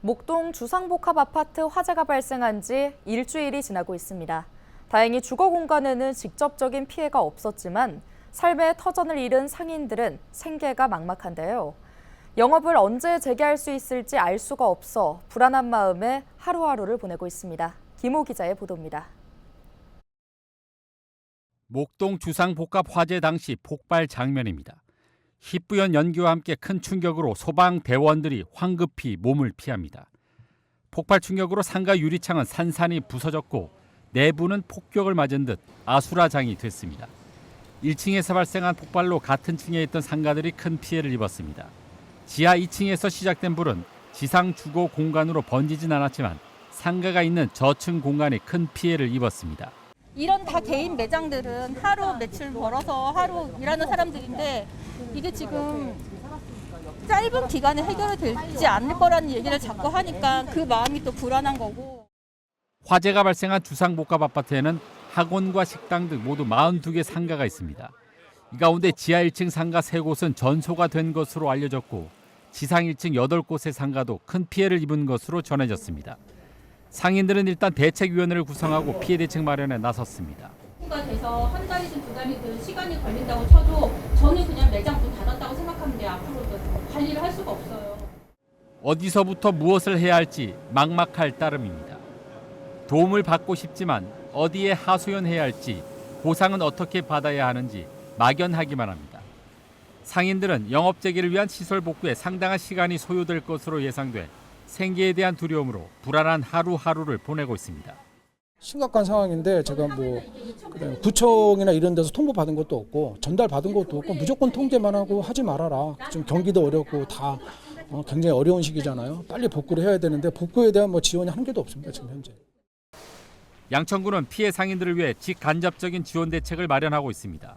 목동 주상복합아파트 화재가 발생한 지 일주일이 지나고 있습니다. 다행히 주거 공간에는 직접적인 피해가 없었지만 삶의 터전을 잃은 상인들은 생계가 막막한데요. 영업을 언제 재개할 수 있을지 알 수가 없어 불안한 마음에 하루하루를 보내고 있습니다. 김호 기자의 보도입니다. 목동 주상복합 화재 당시 폭발 장면입니다. 희뿌연 연기와 함께 큰 충격으로 소방대원들이 황급히 몸을 피합니다. 폭발 충격으로 상가 유리창은 산산이 부서졌고 내부는 폭격을 맞은 듯 아수라장이 됐습니다. 1층에서 발생한 폭발로 같은 층에 있던 상가들이 큰 피해를 입었습니다. 지하 2층에서 시작된 불은 지상 주거 공간으로 번지진 않았지만 상가가 있는 저층 공간에 큰 피해를 입었습니다. 이런 다 개인 매장들은 하루 매출 벌어서 하루 일하는 사람들인데 이게 지금 짧은 기간에 해결이 되지 않을 거라는 얘기를 자꾸 하니까 그 마음이 또 불안한 거고. 화재가 발생한 주상복합 아파트에는 학원과 식당 등 모두 42개 상가가 있습니다. 이 가운데 지하 1층 상가 3곳은 전소가 된 것으로 알려졌고 지상 1층 8곳의 상가도 큰 피해를 입은 것으로 전해졌습니다. 상인들은 일단 대책위원회를 구성하고 피해 대책 마련에 나섰습니다. 가 돼서 한 달이든 두 달이든 시간이 걸린다고 쳐도 저는 그냥 매장 문 닫았다고 생각하면 돼요. 앞으로도 관리를 할 수가 없어요. 어디서부터 무엇을 해야 할지 막막할 따름입니다. 도움을 받고 싶지만 어디에 하소연해야 할지, 보상은 어떻게 받아야 하는지 막연하기만 합니다. 상인들은 영업 재개를 위한 시설 복구에 상당한 시간이 소요될 것으로 예상돼 생계에 대한 두려움으로 불안한 하루하루를 보내고 있습니다. 심각한 상황인데 제가 구청이나 이런 데서 통보 받은 것도 없고 전달 받은 것도 없고 무조건 통제만 하고 하지 말아라. 지금 경기도 어렵고 다 굉장히 어려운 시기잖아요. 빨리 복구를 해야 되는데 복구에 대한 지원이 한 개도 없습니다. 지금 현재. 양천구는 피해 상인들을 위해 직간접적인 지원 대책을 마련하고 있습니다.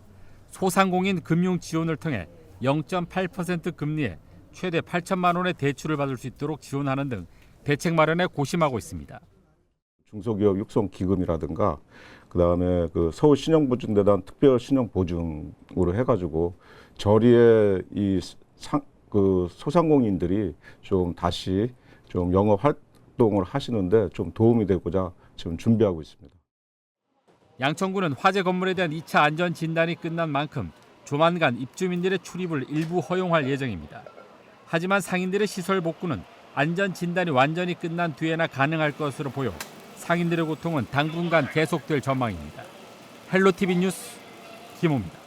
소상공인 금융 지원을 통해 0.8% 금리에 최대 8천만 원의 대출을 받을 수 있도록 지원하는 등 대책 마련에 고심하고 있습니다. 중소기업 육성 기금이라든가 그다음에 서울 신용보증재단 특별 신용 보증으로 해가지고 저리에 소상공인들이 좀 다시 좀 영업 활동을 하시는데 좀 도움이 되고자 지금 준비하고 있습니다. 양천구는 화재 건물에 대한 2차 안전 진단이 끝난 만큼 조만간 입주민들의 출입을 일부 허용할 예정입니다. 하지만 상인들의 시설 복구는 안전 진단이 완전히 끝난 뒤에나 가능할 것으로 보여 상인들의 고통은 당분간 계속될 전망입니다. 헬로티비 뉴스 김호입니다.